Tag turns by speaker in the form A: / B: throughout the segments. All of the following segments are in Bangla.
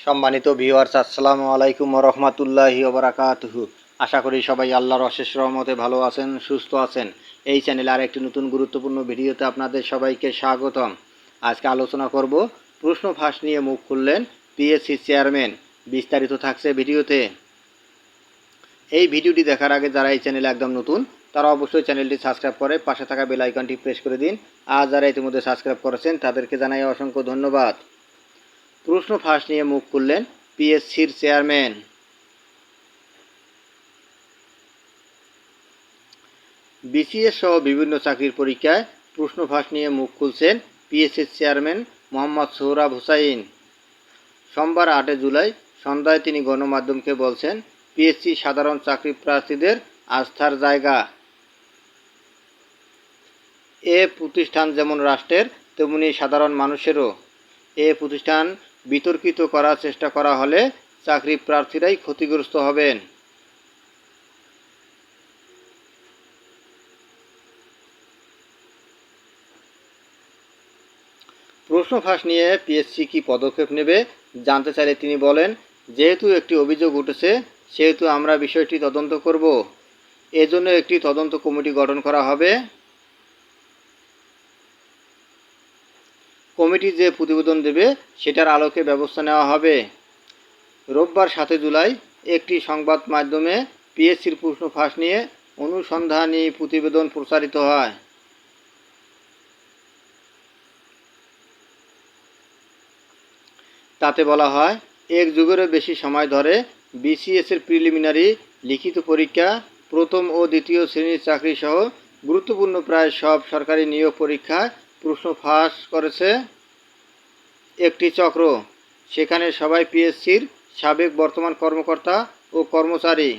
A: সম্মানিত ভিউয়ার্স, আসসালামু আলাইকুম ওয়া রাহমাতুল্লাহি ওয়া বারাকাতুহু। আশা করি সবাই আল্লাহর অশেষ রহমতে ভালো আছেন, সুস্থ আছেন। এই চ্যানেলে আরেকটি নতুন গুরুত্বপূর্ণ ভিডিওতে আপনাদের সবাইকে স্বাগতম। আজকে আলোচনা করব প্রশ্ন ফাঁস নিয়ে মুখ খুললেন পিএসসি চেয়ারম্যান। বিস্তারিত থাকছে ভিডিওতে। এই ভিডিওটি দেখার আগে যারা এই চ্যানেলে একদম নতুন তারা অবশ্যই চ্যানেলটি সাবস্ক্রাইব করে পাশে থাকা বেল আইকনটি প্রেস করে দিন। আর যারা ইতিমধ্যে সাবস্ক্রাইব করেছেন তাদেরকে জানাই অসংখ্য ধন্যবাদ। প্রশ্ন ফাঁস নিয়ে মুখ খুললেন পিএসসির চেয়ারম্যান। বিসিএস সহ বিভিন্ন চাকরির পরীক্ষায় প্রশ্ন ফাঁস নিয়ে মুখ খুলছেন পিএসসির চেয়ারম্যান মোহাম্মদ সোহরাব হোসাইন। সোমবার 8 জুলাই সন্ধ্যায় তিনি গণমাধ্যমকে বলছেন, পিএসসি সাধারণ চাকরি প্রার্থীদের আস্থার জায়গা। এ প্রতিষ্ঠান যেমন রাষ্ট্রের তেমনি সাধারণ মানুষেরও। এ প্রতিষ্ঠান বিতর্কিত করার চেষ্টা করা হলে চাকরি প্রার্থীরাই ক্ষতিগ্রস্ত হবেন। প্রশ্ন ফাঁস নিয়ে পিএসসি কি পদক্ষেপ নেবে জানতে চাইলে তিনি বলেন, যেহেতু একটি অভিযোগ উঠেছে সেহেতু আমরা বিষয়টি তদন্ত করব। এজন্য একটি তদন্ত কমিটি গঠন করা হবে। কমিটি যে প্রতিবেদন দেবে সেটার আলোকে ব্যবস্থা নেওয়া হবে। রোববার 7 জুলাই একটি সংবাদ মাধ্যমে পিএসসির প্রশ্ন ফাঁস নিয়ে অনুসন্ধানী প্রতিবেদন প্রচারিত হয়। তাতে বলা হয়, এক যুগেরও বেশি সময় ধরে বিসিএসের প্রিলিমিনারি লিখিত পরীক্ষা, প্রথম ও দ্বিতীয় শ্রেণীর চাকরি সহ গুরুত্বপূর্ণ প্রায় সব সরকারি নিয়োগ পরীক্ষায় প্রশ্ন ফাঁস করেছে একটি চক্র। সেখানে সবাই পিএসসির সাবেক বর্তমান কর্মকর্তা ও কর্মচারী।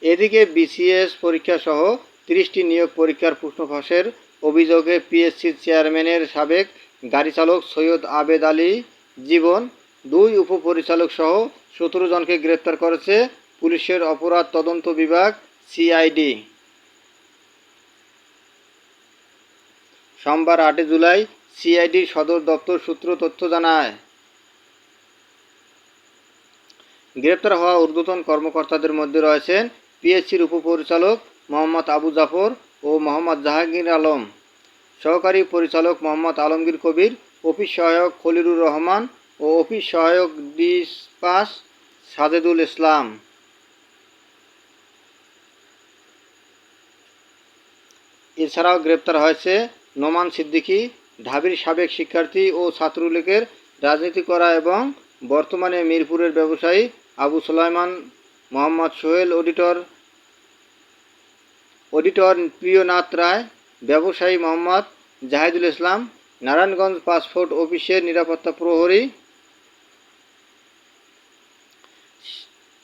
A: এদিকে বিসিএস পরীক্ষা সহ 30টি নিয়োগ পরীক্ষার প্রশ্ন ফাঁসের অভিযোগে পিএসসির চেয়ারম্যানের সাবেক গাড়ি চালক সৈয়দ আবেদ আলী জীবন, 2 উপপরিচালক সহ 17 জনকে গ্রেপ্তার করেছে পুলিশের অপরাধ তদন্ত বিভাগ সিআইডি। সোমবার 8 জুলাই সিআইডির সদর দপ্তর সূত্র তথ্য জানায়, গ্রেপ্তার হওয়া ঊর্ধ্বতন কর্মকর্তাদের মধ্যে রয়েছেন পিএসসির উপপরিচালক মোহাম্মদ আবু জাফর ও মোহাম্মদ জাহাঙ্গীর আলম, সহকারী পরিচালক মোহাম্মদ আলমগীর কবির, অফিস সহায়ক খলিলুর রহমান ও অফিস সহায়ক ডিসপাস সাজেদুল ইসলাম। এছাড়াও গ্রেপ্তার হয়েছে নোমান সিদ্দিকী, ঢাবির সাবেক শিক্ষার্থী ও ছাত্রলীগের রাজনীতি করা এবং বর্তমানে মিরপুরের ব্যবসায়ী আবু সুলাইমান, মোহাম্মদ সোহেল অডিটর প্রিয়নাথ রায়, ব্যবসায়ী মোহাম্মদ জাহিদুল ইসলাম, নারায়ণগঞ্জ পাসপোর্ট অফিসের নিরাপত্তা প্রহরী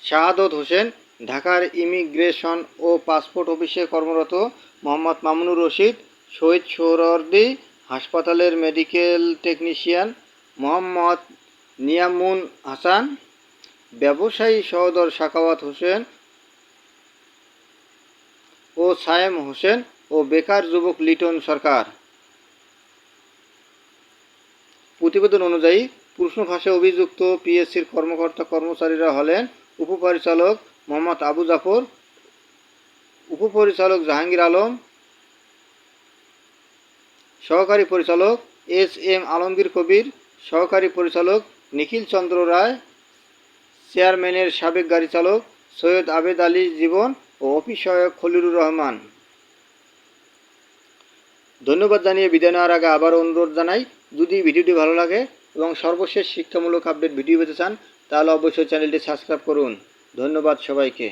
A: শাহাদত হোসেন, ঢাকার ইমিগ্রেশন ও পাসপোর্ট অফিসে কর্মরত মোহাম্মদ মামুনুর রশিদ, শহীদ সোহরাওয়ার্দী হাসপাতালের মেডিকেল টেকনিশিয়ান মোহাম্মদ নিয়ামুন হাসান, ব্যবসায়ী সহোদর সাখাওয়াত হোসেন ও সায়েম হোসেন ও বেকার যুবক লিটন সরকার। প্রতিবেদন অনুযায়ী প্রশ্ন ফাঁসে অভিযুক্ত পিএসসির কর্মকর্তা কর্মচারীরা হলেন উপপরিচালক মোহাম্মদ আবু জাফর, উপপরিচালক জাহাঙ্গীর আলম, সহকারী পরিচালক এস.এম. আলমগীর কবির, সহকারী পরিচালক নিখিল চন্দ্র রায়, চেয়ারম্যানের সাবেক গাড়ি চালক সৈয়দ আবেদ আলী জীবন ও অফিস সহায়ক খলিলুর রহমান। ধন্যবাদ জানিয়ে বিদায় নেওয়ার আগে আবার অনুরোধ জানাই, যদি ভিডিওটি ভালো লাগে এবং সর্বশেষ শিক্ষামূলক আপডেট ভিডিও পেতে চান তাহলে অবশ্যই চ্যানেলটি সাবস্ক্রাইব করুন। ধন্যবাদ সবাইকে।